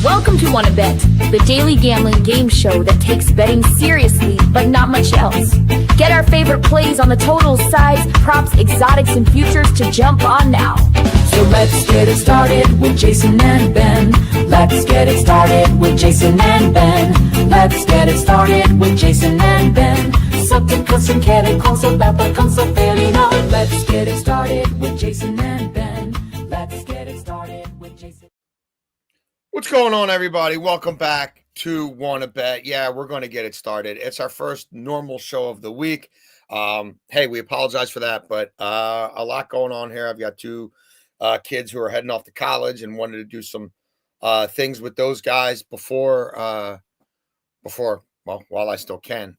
Welcome to Wanna Bet, the daily gambling game show that takes betting seriously, but not much else. Get our favorite plays on the totals, sides, props, exotics, and futures to jump on now. So let's get it started with Jason and Ben. Let's get it started with Jason and Ben. Let's get it started with Jason and Ben. Something custom chemicals about the console fairly known. Let's get it started with Jason and Ben. Let's get it started with Jason. What's going on, everybody? Welcome back to Wanna Bet. Yeah, we're going to get it started. It's our first normal show of the week. Hey, we apologize for that, but a lot going on here. I've got two kids who are heading off to college and wanted to do some things with those guys before, while I still can.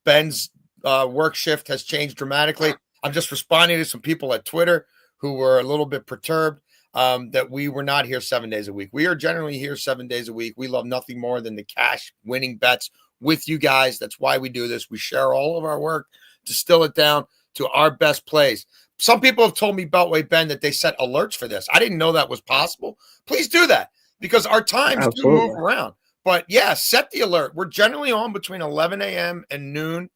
Ben's work shift has changed dramatically. I'm just responding to some people at Twitter who were a little bit perturbed that we were not here 7 days a week. We are generally here 7 days a week. We love nothing more than the cash winning bets with you guys. That's why we do this. We share all of our work, distill it down to our best plays. Some people have told me, Beltway Ben, that they set alerts for this. I didn't know that was possible. Please do that because our times do move around. But yeah, set the alert. We're generally on between 11 a.m. and noon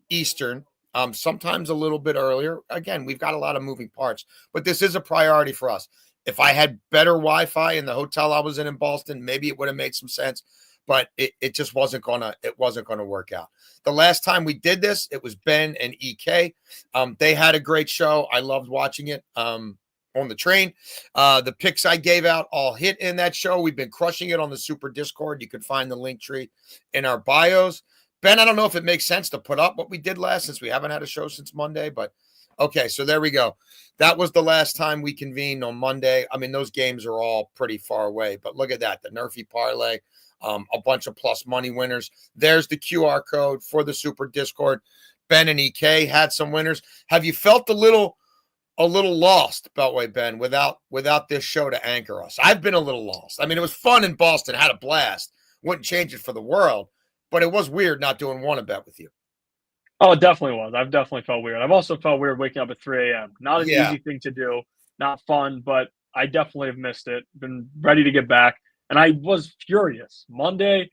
Eastern, sometimes a little bit earlier. Again, we've got a lot of moving parts, but this is a priority for us. If I had better Wi-Fi in the hotel I was in Boston, maybe it would have made some sense, but it just wasn't gonna work out. The last time we did this, it was Ben and EK. They had a great show. I loved watching it on the train. The picks I gave out all hit in that show. We've been crushing it on the Super Discord. You can find the link tree in our bios. Ben, I don't know if it makes sense to put up what we did last since we haven't had a show since Monday, but okay, so there we go. That was the last time we convened on Monday. I mean, those games are all pretty far away, but look at that. The Nerfy parlay, a bunch of plus money winners. There's the QR code for the Super Discord. Ben and EK had some winners. Have you felt a little lost, Beltway Ben, without this show to anchor us? I've been a little lost. I mean, it was fun in Boston. Had a blast. Wouldn't change it for the world, but it was weird not doing Wanna Bet with you. Oh, it definitely was. I've definitely felt weird. I've also felt weird waking up at 3 a.m. Not an easy thing to do, not fun, but I definitely have missed it. Been ready to get back, and I was furious. Monday,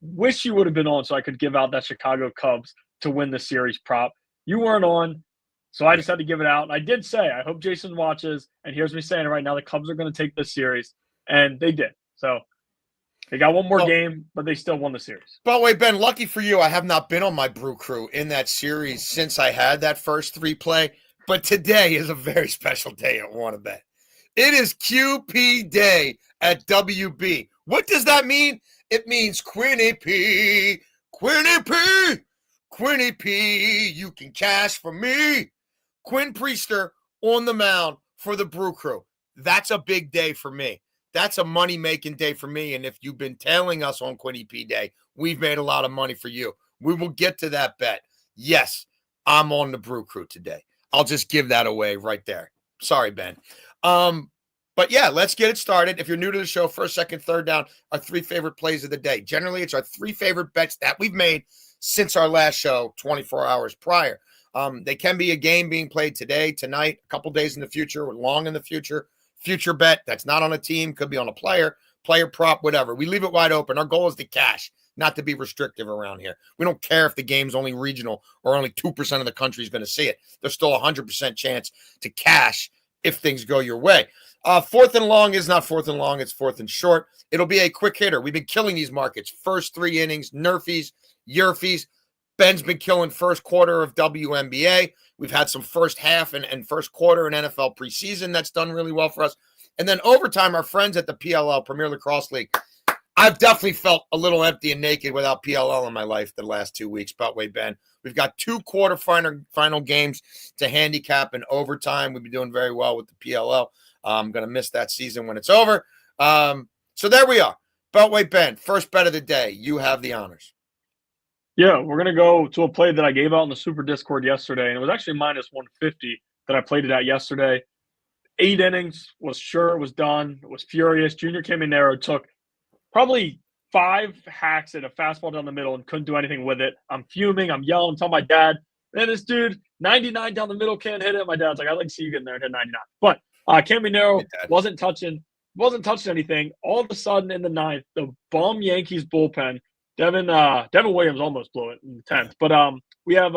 wish you would have been on so I could give out that Chicago Cubs to win the series prop. You weren't on, so I just had to give it out. And I did say, I hope Jason watches and hears me saying it right now, the Cubs are going to take this series, and they did. So they got one more game, but they still won the series. By the way, Ben, lucky for you, I have not been on my Brew Crew in that series since I had that first three play. But today is a very special day at Wanna Bet. It is QP Day at WB. What does that mean? It means Quinny P. Quinny P. Quinny P. You can cash for me. Quinn Priester on the mound for the Brew Crew. That's a big day for me. That's a money-making day for me. And if you've been tailing us on Quinny P Day, we've made a lot of money for you. We will get to that bet. Yes, I'm on the Brew Crew today. I'll just give that away right there. Sorry, Ben. But yeah, let's get it started. If you're new to the show, first, second, third down, our three favorite plays of the day. Generally, it's our three favorite bets that we've made since our last show 24 hours prior. They can be a game being played today, tonight, a couple days in the future, or long in the future. Future bet that's not on a team, could be on a player prop, whatever. We leave it wide open. Our goal is to cash, not to be restrictive around here. We don't care if the game's only regional or only 2% of the country is going to see it. There's still a 100% chance to cash if things go your way. Fourth and long is not fourth and long. It's fourth and short. It'll be a quick hitter. We've been killing these markets. First 3 innings, Nerfies, Yerfies. Ben's been killing first quarter of WNBA. We've had some first half and first quarter in NFL preseason that's done really well for us. And then overtime, our friends at the PLL, Premier Lacrosse League. I've definitely felt a little empty and naked without PLL in my life the last 2 weeks, Beltway Ben. We've got 2 quarterfinal games to handicap in overtime. We've been doing very well with the PLL. I'm going to miss that season when it's over. So there we are. Beltway Ben, first bet of the day. You have the honors. Yeah, we're going to go to a play that I gave out in the Super Discord yesterday, and it was actually minus 150 that I played it at yesterday. 8 innings, was done, was furious. Junior Caminero took probably 5 hacks at a fastball down the middle and couldn't do anything with it. I'm fuming, I'm yelling, telling my dad, man, this dude, 99 down the middle, can't hit it. My dad's like, I'd like to see you get in there and hit 99. But Caminero wasn't touching wasn't touching anything. All of a sudden in the ninth, the bum Yankees bullpen, Devin Williams almost blew it in the 10th. But we have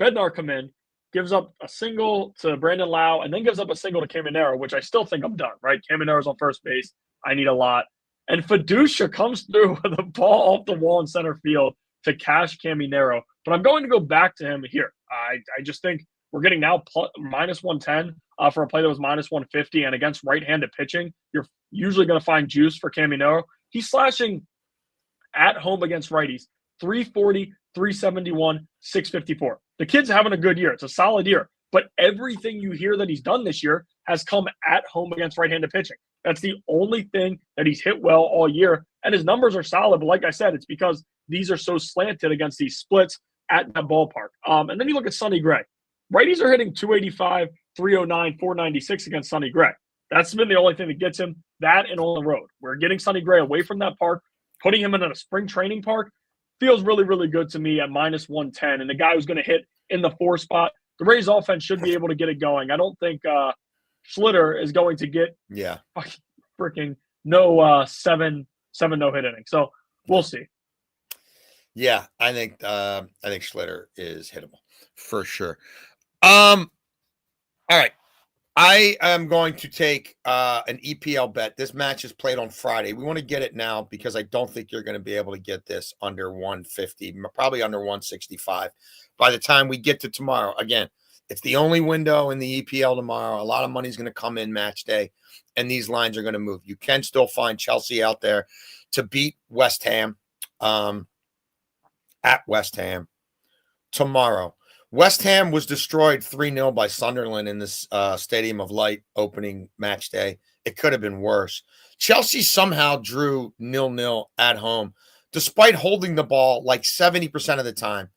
Bednar come in, gives up a single to Brandon Lau, and then gives up a single to Caminero, which I still think I'm done, right? Caminero's on first base. I need a lot. And Fiducia comes through with a ball off the wall in center field to cash Caminero. But I'm going to go back to him here. I just think we're getting now minus 110 for a play that was minus 150. And against right-handed pitching, you're usually going to find juice for Caminero. He's slashing at home against righties, 340, 371, 654. The kid's having a good year. It's a solid year. But everything you hear that he's done this year has come at home against right-handed pitching. That's the only thing that he's hit well all year. And his numbers are solid. But like I said, it's because these are so slanted against these splits at that ballpark. And then you look at Sonny Gray. Righties are hitting 285, 309, 496 against Sonny Gray. That's been the only thing that gets him that and on the road. We're getting Sonny Gray away from that park, putting him in a spring training park. Feels really, really good to me at minus 110. And the guy who's going to hit in the 4 spot, the Rays offense should be able to get it going. I don't think Schlitter is going to get freaking no 7 no-hit innings. So we'll see. Yeah, I think Schlitter is hittable for sure. All right. I am going to take an EPL bet. This match is played on Friday. We want to get it now because I don't think you're going to be able to get this under 150, probably under 165 by the time we get to tomorrow. Again, it's the only window in the EPL tomorrow. A lot of money is going to come in match day, and these lines are going to move. You can still find Chelsea out there to beat West Ham at West Ham tomorrow. West Ham was destroyed 3-0 by Sunderland in this Stadium of Light opening match day. It could have been worse. Chelsea somehow drew 0-0 at home, despite holding the ball like 70% of the time,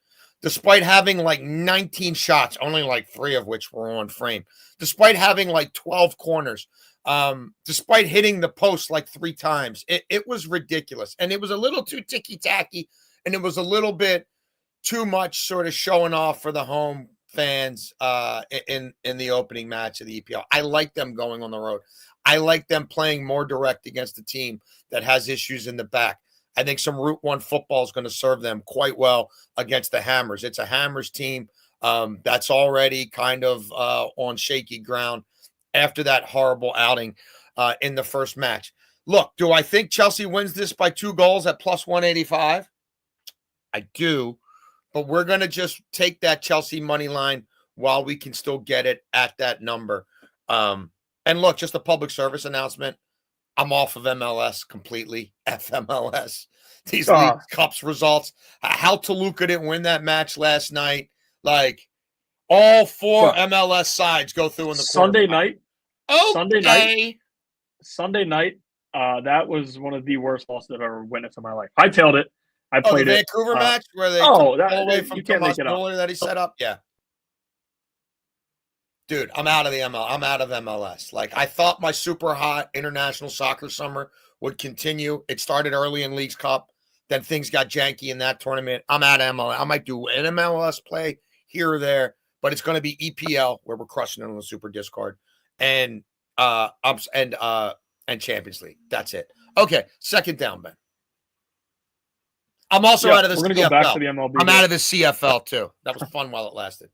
despite having like 19 shots, only like 3 of which were on frame, despite having like 12 corners, despite hitting the post like 3 times. It was ridiculous. And it was a little too ticky-tacky, and it was a little bit too much sort of showing off for the home fans in the opening match of the EPL. I like them going on the road. I like them playing more direct against a team that has issues in the back. I think some Route 1 football is going to serve them quite well against the Hammers. It's a Hammers team that's already kind of on shaky ground after that horrible outing in the first match. Look, do I think Chelsea wins this by 2 goals at plus 185? I do. But we're going to just take that Chelsea money line while we can still get it at that number. And look, just a public service announcement. I'm off of MLS completely. FMLS. These League Cups results. How Toluca didn't win that match last night. Like, all 4 MLS sides go through in the Sunday night. Oh, Sunday night. That was one of the worst losses I've ever witnessed in my life. I tailed it. I played the Vancouver match where they away from you can't make it up. That he set up. Yeah, dude, I'm out of I'm out of MLS. Like, I thought my super hot international soccer summer would continue. It started early in Leagues Cup, then things got janky in that tournament. I'm out of MLS. I might do an MLS play here or there, but it's going to be EPL where we're crushing it on the Super Discord and Champions League. That's it. Okay, second down, Ben. I'm also out of the CFL. We're going to go back to the MLB. I'm out of the CFL, too. That was fun while it lasted.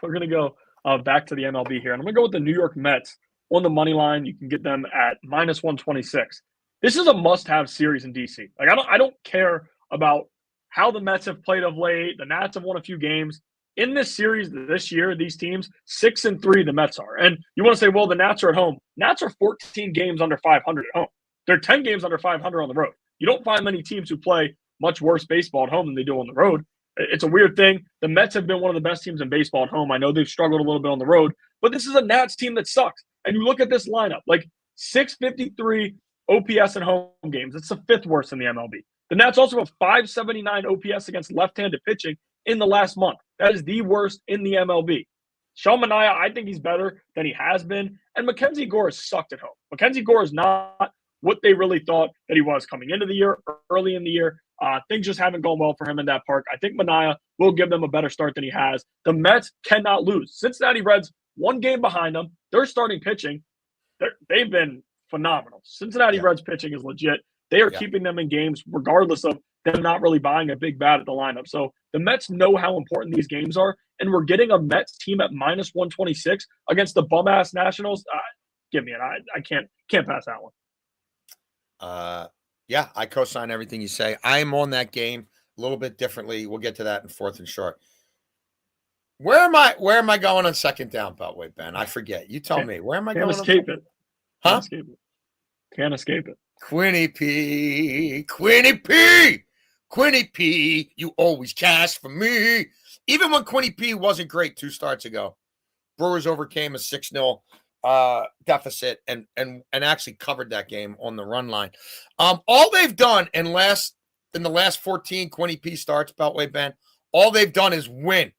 We're going to go back to the MLB here. And I'm going to go with the New York Mets on the money line. You can get them at minus 126. This is a must-have series in D.C. Like, I don't care about how the Mets have played of late. The Nats have won a few games. In this series this year, these teams, 6-3 the Mets are. And you want to say, well, the Nats are at home. Nats are 14 games under 500 at home. They're 10 games under 500 on the road. You don't find many teams who play much worse baseball at home than they do on the road. It's a weird thing. The Mets have been one of the best teams in baseball at home. I know they've struggled a little bit on the road, but this is a Nats team that sucks. And you look at this lineup, like 653 OPS in home games. It's the 5th worst in the MLB. The Nats also have 579 OPS against left-handed pitching in the last month. That is the worst in the MLB. Sean Manaea, I think he's better than he has been. And Mackenzie Gore has sucked at home. Mackenzie Gore is not what they really thought that he was coming into the year, early in the year. Things just haven't gone well for him in that park. I think Manaea will give them a better start than he has. The Mets cannot lose. Cincinnati Reds, 1 game behind them. They're starting pitching. they've been phenomenal. Cincinnati Reds pitching is legit. They are keeping them in games regardless of them not really buying a big bat at the lineup. So the Mets know how important these games are, and we're getting a Mets team at minus 126 against the bum-ass Nationals. Give me it. I can't pass that one. Yeah, I co-sign everything you say. I am on that game a little bit differently. We'll get to that in fourth and short. Where am I going on second down, Beltway, Ben? I forget. You tell me. Where am I going? Can't escape it. Huh? Can't escape it. Quinny P. Quinny P. Quinny P. You always cast for me. Even when Quinny P wasn't great 2 starts ago, Brewers overcame a 6-0 deficit and actually covered that game on the run line. All they've done in the last 14 Quinny P starts, Beltway, Ben, all they've done is win.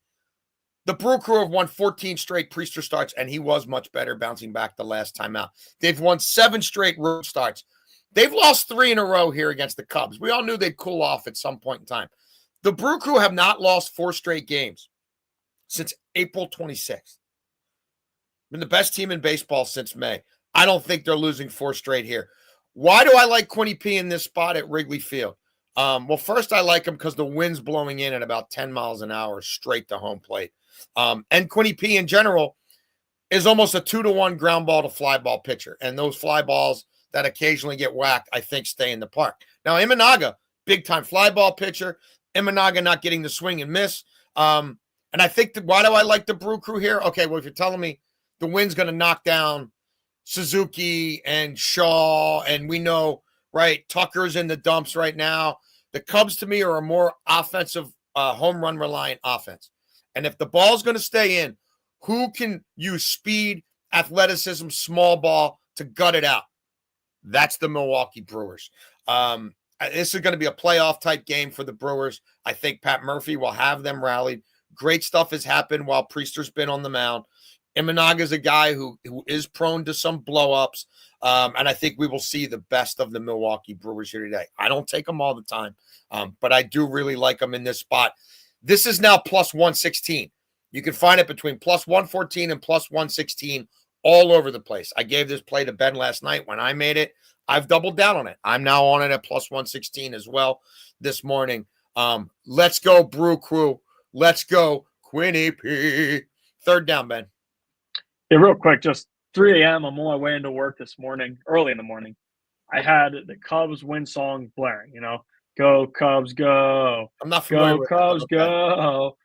The Brew Crew have won 14 straight Priester starts, and he was much better bouncing back the last time out. They've won 7 straight road starts. They've lost 3 in a row here against the Cubs. We all knew they'd cool off at some point in time. The Brew Crew have not lost 4 straight games since April 26th. Been the best team in baseball since May. I don't think they're losing 4 straight here. Why do I like Quinny P in this spot at Wrigley Field? Well, first I like him because the wind's blowing in at about 10 miles an hour straight to home plate. And Quinny P in general is almost a 2-to-1 ground ball to fly ball pitcher. And those fly balls that occasionally get whacked, I think, stay in the park. Now, Imanaga, big-time fly ball pitcher. Imanaga not getting the swing and miss. And I think, why do I like the Brew Crew here? Okay, well, if you're telling me the wind's going to knock down Suzuki and Shaw, and we know, right, Tucker's in the dumps right now. The Cubs, to me, are a more offensive, home run reliant offense. And if the ball's going to stay in, who can use speed, athleticism, small ball to gut it out? That's the Milwaukee Brewers. This is going to be a playoff type game for the Brewers. I think Pat Murphy will have them rallied. Great stuff has happened while Priester's been on the mound. Imanaga is a guy who is prone to some blow-ups, and I think we will see the best of the Milwaukee Brewers here today. I don't take them all the time, but I do really like them in this spot. This is now plus 116. You can find it between plus 114 and plus 116 all over the place. I gave this play to Ben last night when I made it. I've doubled down on it. I'm now on it at plus 116 as well this morning. Let's go, Brew Crew. Let's go, Quinny P. Third down, Ben. Yeah, real quick, just 3 a.m. I'm on my way into work this morning, early in the morning. I had the Cubs win song blaring, Go Cubs, go. I'm not familiar with Cubs, go.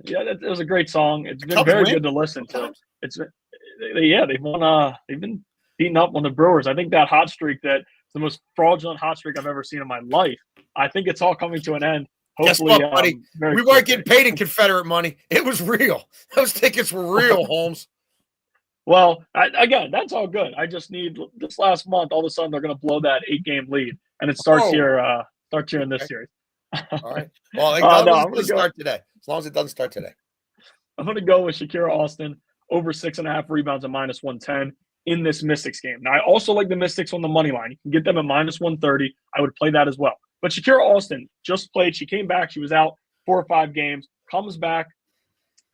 Yeah, it was a great song. It's been very good to listen to. They've won. They've been beating up on the Brewers. I think that hot streak, that's the most fraudulent hot streak I've ever seen in my life. I think it's all coming to an end. Hopefully, guess what, buddy? We weren't getting paid in Confederate money. It was real. Those tickets were real, Holmes. Well, again, that's all good. I just need this last month. All of a sudden, they're going to blow that 8-game lead, and it starts here. Starts here in this series. All right. Well, it doesn't start today. As long as it doesn't start today. I'm going to go with Shakira Austin over 6.5 rebounds at minus 110 in this Mystics game. Now, I also like the Mystics on the money line. You can get them at minus 130. I would play that as well. But Shakira Austin just played. She came back. She was out 4 or 5 games. Comes back.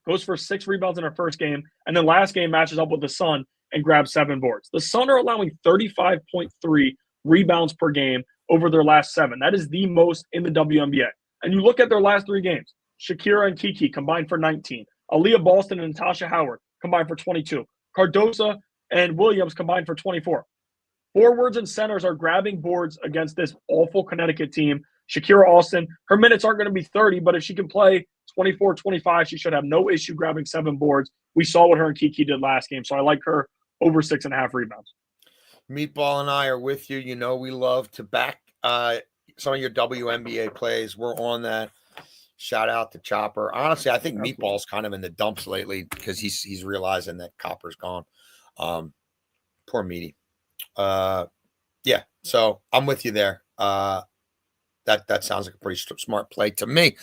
Goes for 6 rebounds in her first game, and then last game matches up with the Sun and grabs 7 boards. The Sun are allowing 35.3 rebounds per game over their last 7. That is the most in the WNBA. And you look at their last 3 games, Shakira and Kiki combined for 19. Aaliyah Boston and Natasha Howard combined for 22. Cardosa and Williams combined for 24. Forwards and centers are grabbing boards against this awful Connecticut team. Shakira Austin, her minutes aren't going to be 30, but if she can play 24, 25, she should have no issue grabbing 7 boards. We saw what her and Kiki did last game, so I like her over 6.5 rebounds. Meatball and I are with you. We love to back some of your WNBA plays. We're on that. Shout out to Chopper. Honestly, I think Meatball's kind of in the dumps lately because he's realizing that Copper's gone. Poor Meaty. Yeah, so I'm with you there. That sounds like a pretty smart play to me.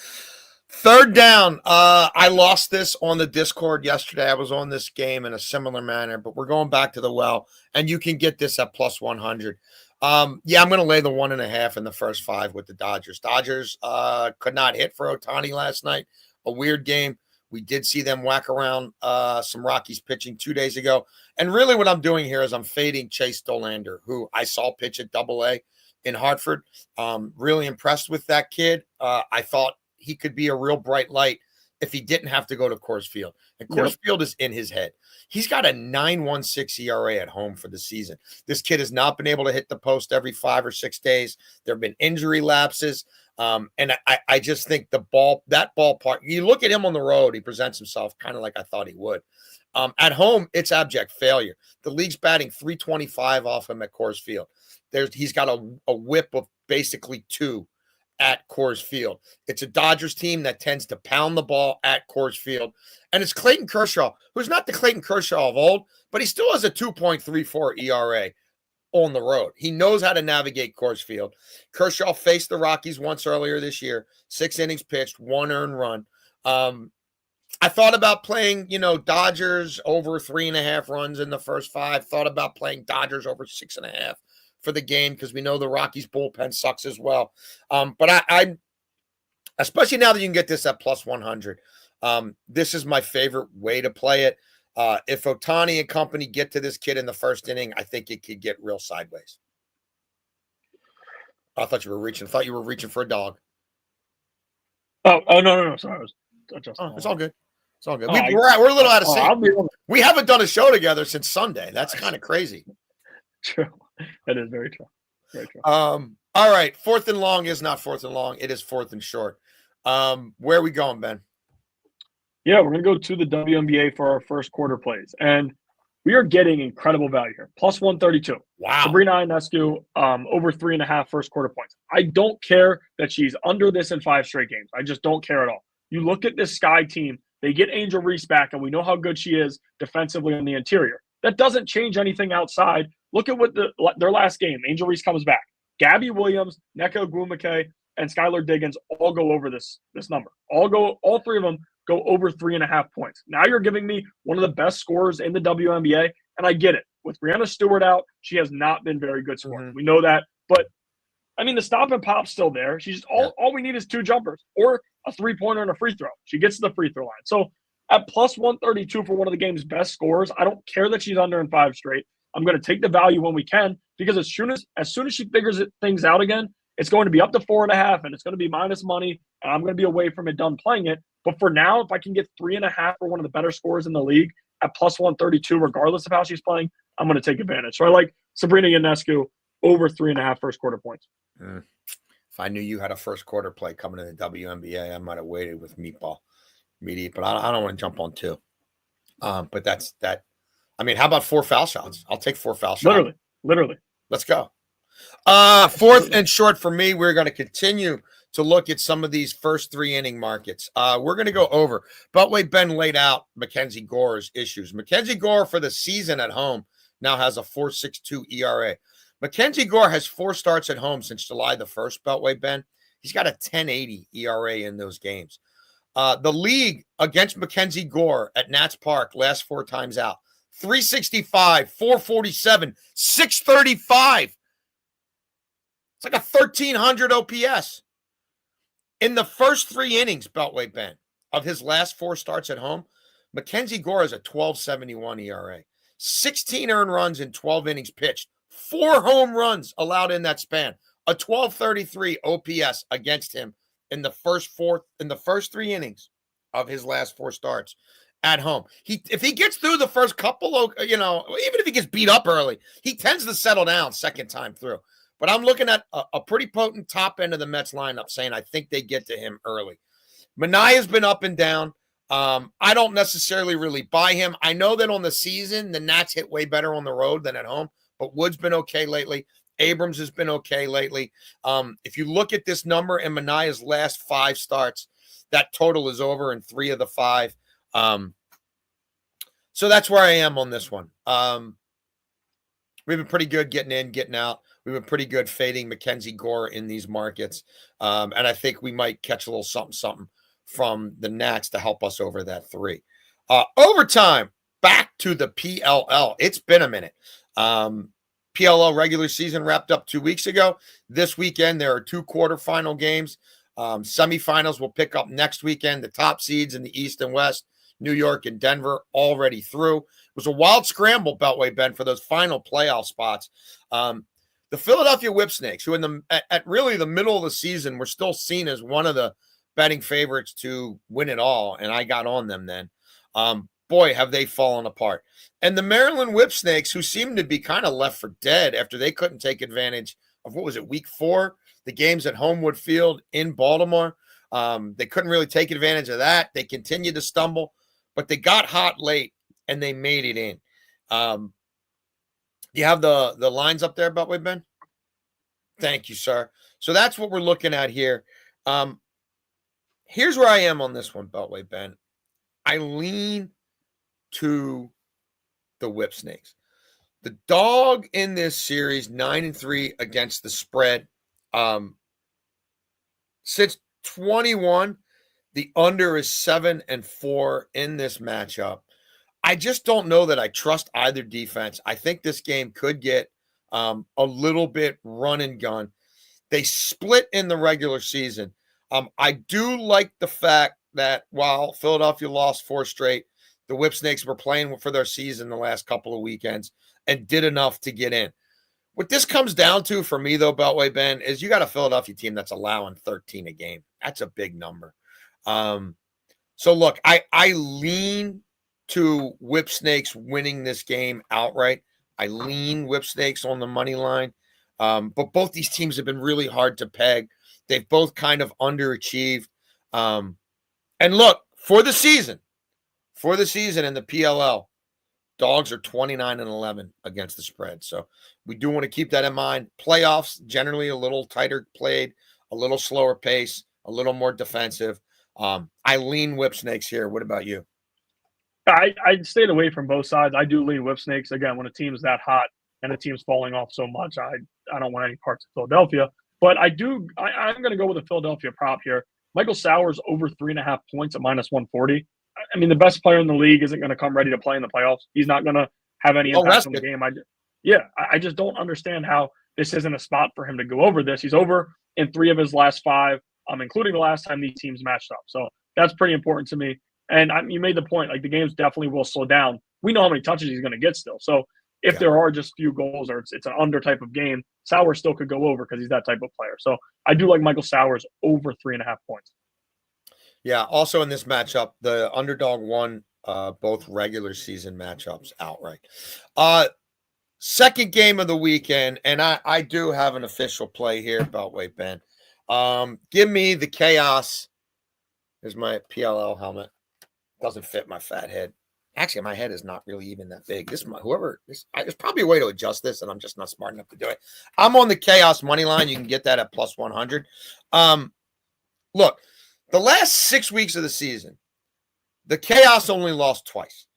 Third down. I lost this on the Discord yesterday. I was on this game in a similar manner, but we're going back to the well, and you can get this at plus 100. I'm going to lay the 1.5 in the first 5 with the Dodgers. Dodgers could not hit for Ohtani last night. A weird game We did see them whack around some Rockies pitching 2 days ago. And really what I'm doing here is I'm fading Chase Dollander, who I saw pitch at Double-A in Hartford. Really impressed with that kid. I thought he could be a real bright light if he didn't have to go to Coors Field. And Coors Field is in his head. He's got a 9.16 ERA at home for the season. This kid has not been able to hit the post every 5 or 6 days. There have been injury lapses. And I just think that ballpark, you look at him on the road, he presents himself kind of like I thought he would. At home, it's abject failure. The league's batting .325 off him at Coors Field. He's got a whip of basically 2 at Coors Field. It's a Dodgers team that tends to pound the ball at Coors Field. And it's Clayton Kershaw, who's not the Clayton Kershaw of old, but he still has a 2.34 ERA on the road. He knows how to navigate Coors Field. Kershaw faced the Rockies once earlier this year, 6 innings pitched, 1 earned run. I thought about playing, Dodgers over 3.5 runs in the first 5. Thought about playing Dodgers over 6.5 for the game because we know the Rockies bullpen sucks as well. But I especially now that you can get this at plus 100, this is my favorite way to play it. If Ohtani and company get to this kid in the first inning, I think it could get real sideways. I thought you were reaching. Thought you were reaching for a dog. Oh no. Sorry, I was adjusting. It's all good. It's all good. Oh, we're a little out of sync. Be We haven't done a show together since Sunday. That's kind of crazy. true. That is very true. Very true. All right. 4th and long is not 4th and long. It is 4th and short. Where are we going, Ben? Yeah, we're going to go to the WNBA for our first quarter plays. And we are getting incredible value here. Plus 132. Wow. Sabrina Ionescu, over 3.5 first quarter points. I don't care that she's under this in 5 straight games. I just don't care at all. You look at this Sky team, they get Angel Reese back, and we know how good she is defensively on the interior. That doesn't change anything outside. Look at what their last game. Angel Reese comes back. Gabby Williams, Nneka Ogwumike, and Skylar Diggins all go over this number. All 3 of them go over 3.5 points. Now you're giving me one of the best scorers in the WNBA, and I get it. With Brianna Stewart out, she has not been very good scoring. Mm-hmm. We know that. But, I mean, the stop and pop's still there. She's all we need is 2 jumpers or a 3-pointer and a free throw. She gets to the free throw line. So at plus 132 for one of the game's best scorers, I don't care that she's under in 5 straight. I'm going to take the value when we can because as soon as she figures things out again, it's going to be up to 4.5 and it's going to be minus money, and I'm going to be away from it done playing it. But for now, if I can get 3.5 for one of the better scorers in the league at plus 132, regardless of how she's playing, I'm going to take advantage. So I like Sabrina Ionescu over 3.5 first quarter points. If I knew you had a first quarter play coming in the WNBA, I might have waited with Meaty, but I don't want to jump on 2. But that's that. I mean, how about 4 foul shots? I'll take 4 foul shots. Literally. Let's go. 4th and short for me. We're going to continue to look at some of these first 3 inning markets. We're going to go over. Beltway Ben laid out Mackenzie Gore's issues. Mackenzie Gore for the season at home now has a 4.62 ERA. Mackenzie Gore has 4 starts at home since July the 1st, Beltway Ben. He's got a 10.80 ERA in those games. The league against Mackenzie Gore at Nats Park last 4 times out. 365, 447, 635. It's like a 1,300 OPS. In the first 3 innings, Beltway Ben, of his last 4 starts at home, Mackenzie Gore has a 12.71 ERA. 16 earned runs in 12 innings pitched. 4 home runs allowed in that span. A 12.33 OPS against him in the first 3 innings of his last 4 starts at home. If he gets through the first couple, even if he gets beat up early, he tends to settle down second time through. But I'm looking at a pretty potent top end of the Mets lineup saying I think they get to him early. Manaea's been up and down. I don't necessarily really buy him. I know that on the season, the Nats hit way better on the road than at home, but Wood's been okay lately. Abrams has been okay lately. If you look at this number in Manaea's last 5 starts, that total is over in 3 of the 5. So that's where I am on this one. We've been pretty good getting in, getting out. We've been pretty good fading Mackenzie Gore in these markets. And I think we might catch a little something from the Nats to help us over that 3. Overtime, back to the PLL. It's been a minute. PLL regular season wrapped up 2 weeks ago. This weekend, there are 2 quarterfinal games. Semifinals will pick up next weekend. The top seeds in the East and West, New York and Denver, already through. It was a wild scramble, Beltway Ben, for those final playoff spots. The Philadelphia Whipsnakes, who at really the middle of the season were still seen as one of the betting favorites to win it all, and I got on them then. Boy, have they fallen apart. And the Maryland Whipsnakes, who seemed to be kind of left for dead after they couldn't take advantage of, what was it, week 4? The games at Homewood Field in Baltimore. They couldn't really take advantage of that. They continued to stumble, but they got hot late, and they made it in. You have the lines up there, Beltway Ben? Thank you, sir. So that's what we're looking at here. Here's where I am on this one, Beltway Ben. I lean to the Whipsnakes. The dog in this series, 9-3 against the spread. Since 21, the under is 7-4 in this matchup. I just don't know that I trust either defense. I think this game could get a little bit run and gun. They split in the regular season. I do like the fact that while Philadelphia lost 4 straight, the Whipsnakes were playing for their season the last couple of weekends and did enough to get in. What this comes down to for me, though, Beltway Ben, is you got a Philadelphia team that's allowing 13 a game. That's a big number. So, look, I lean to Whipsnakes winning this game outright. I lean Whipsnakes on the money line. But both these teams have been really hard to peg. They've both kind of underachieved. And look, for the season in the PLL, dogs are 29-11 against the spread. So we do want to keep that in mind. Playoffs, generally a little tighter played, a little slower pace, a little more defensive. I lean Whipsnakes here. What about you? I stayed away from both sides. I do lean Whipsnakes. Again, when a team's that hot and a team's falling off so much, I don't want any parts of Philadelphia. But I'm going to go with a Philadelphia prop here. Michael Sowers over 3.5 points at -140. I mean, the best player in the league isn't going to come ready to play in the playoffs. He's not going to have any impact on the game. I just don't understand how this isn't a spot for him to go over this. He's over in 3 of his last 5, including the last time these teams matched up. So that's pretty important to me. And you made the point, like the games definitely will slow down. We know how many touches he's going to get still. So if there are just few goals or it's an under type of game, Sowers still could go over because he's that type of player. So I do like Michael Sowers over 3.5 points. Yeah, also in this matchup, the underdog won both regular season matchups outright. Second game of the weekend, and I do have an official play here, Beltway Ben. Give me the Chaos. Here's my PLL helmet. Doesn't fit my fat head. Actually, my head is not really even that big. There's probably a way to adjust this, and I'm just not smart enough to do it. I'm on the Chaos money line. You can get that at +100. Look, the last 6 weeks of the season, the Chaos only lost twice.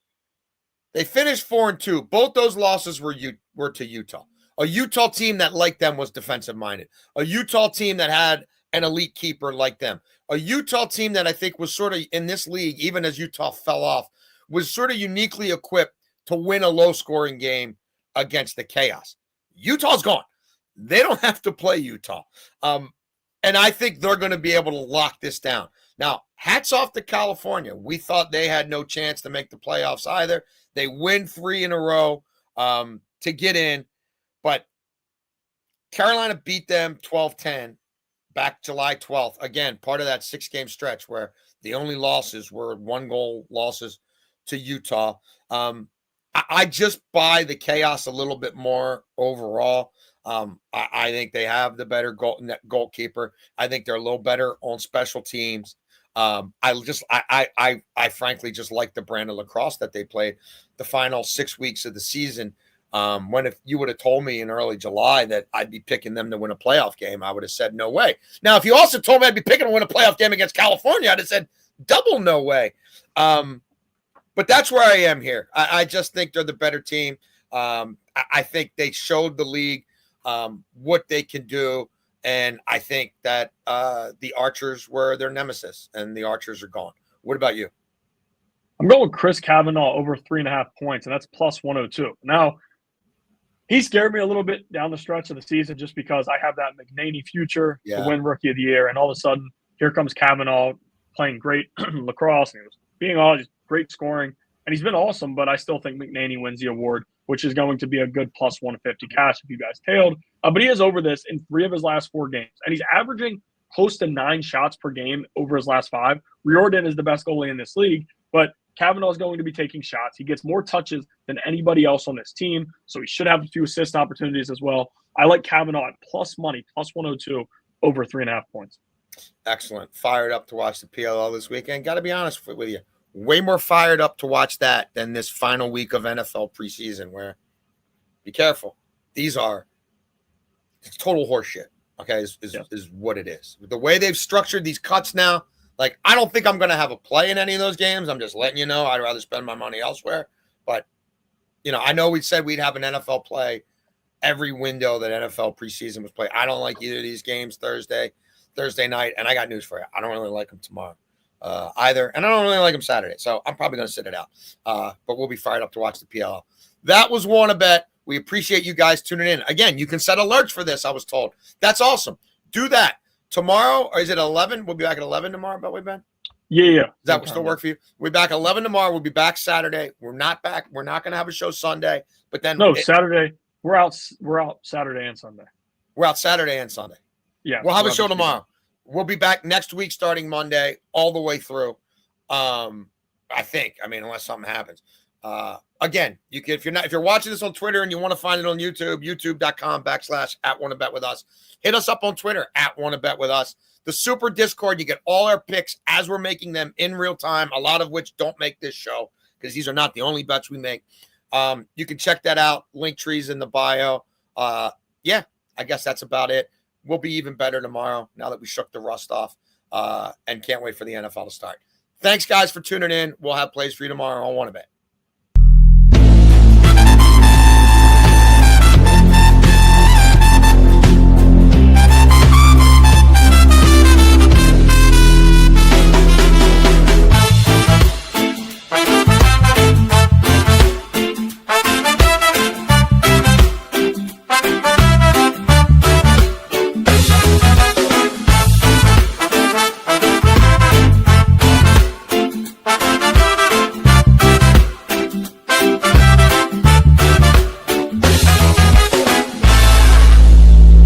They finished 4-2. Both those losses were to Utah. A Utah team that, like them, was defensive-minded. A Utah team that had an elite keeper like them. A Utah team that I think was sort of in this league, even as Utah fell off, was sort of uniquely equipped to win a low-scoring game against the Chaos. Utah's gone. They don't have to play Utah. And I think they're going to be able to lock this down. Now, hats off to California. We thought they had no chance to make the playoffs either. They win 3 in a row to get in. But Carolina beat them 12-10 back July 12th. Again, part of that 6-game stretch where the only losses were 1-goal losses to Utah. I just buy the Chaos a little bit more overall. I think they have the better goalkeeper. I think they're a little better on special teams. I frankly just like the brand of lacrosse that they played the final 6 weeks of the season. If you would have told me in early July that I'd be picking them to win a playoff game, I would have said no way. Now, if you also told me I'd be picking to win a playoff game against California, I'd have said double no way. But that's where I am here. I just think they're the better team. I think they showed the league what they can do. And I think that the Archers were their nemesis, and the Archers are gone. What about you? I'm going with Chris Kavanaugh over 3.5 points, and that's +102. Now, he scared me a little bit down the stretch of the season just because I have that McNaney future to win Rookie of the Year, and all of a sudden here comes Kavanaugh playing great lacrosse, and he was being all great scoring, and he's been awesome. But I still think McNaney wins the award, which is going to be a good plus 150 cash if you guys tailed. But he is over this in 3 of his last 4 games, and he's averaging close to 9 shots per game over his last 5. Riordan is the best goalie in this league, but Kavanaugh is going to be taking shots. He gets more touches than anybody else on this team, so he should have a few assist opportunities as well. I like Kavanaugh at plus money, plus 102, over 3.5 points. Excellent. Fired up to watch the PLL this weekend. Got to be honest with you, way more fired up to watch that than this final week of NFL preseason, where, be careful, these are total horseshit. Okay, is what it is. The way they've structured these cuts now, like, I don't think I'm going to have a play in any of those games. I'm just letting you know. I'd rather spend my money elsewhere. But, I know we said we'd have an NFL play every window that NFL preseason was played. I don't like either of these games Thursday night, and I got news for you. I don't really like them tomorrow either, and I don't really like them Saturday, so I'm probably going to sit it out. But we'll be fired up to watch the PLL. That was Wanna Bet. We appreciate you guys tuning in. Again, you can set alerts for this, I was told. That's awesome. Do that. Tomorrow, or is it 11? We'll be back at 11 tomorrow, Ben? Yeah. Does that still work for you? We'll be back 11 tomorrow. We'll be back Saturday. We're not back. We're not going to have a show Sunday. But then Saturday. We're out Saturday and Sunday. We're out Saturday and Sunday. Yeah. We'll have a show tomorrow. We'll be back next week starting Monday all the way through. I think. Unless something happens. Again, you can, if you're watching this on Twitter and you want to find it on YouTube, youtube.com/@wannabetwithus. Hit us up on Twitter @wannabetwithus. The Super Discord, you get all our picks as we're making them in real time, a lot of which don't make this show because these are not the only bets we make. You can check that out. Link trees in the bio. I guess that's about it. We'll be even better tomorrow now that we shook the rust off, and can't wait for the NFL to start. Thanks, guys, for tuning in. We'll have plays for you tomorrow on Wanna Bet.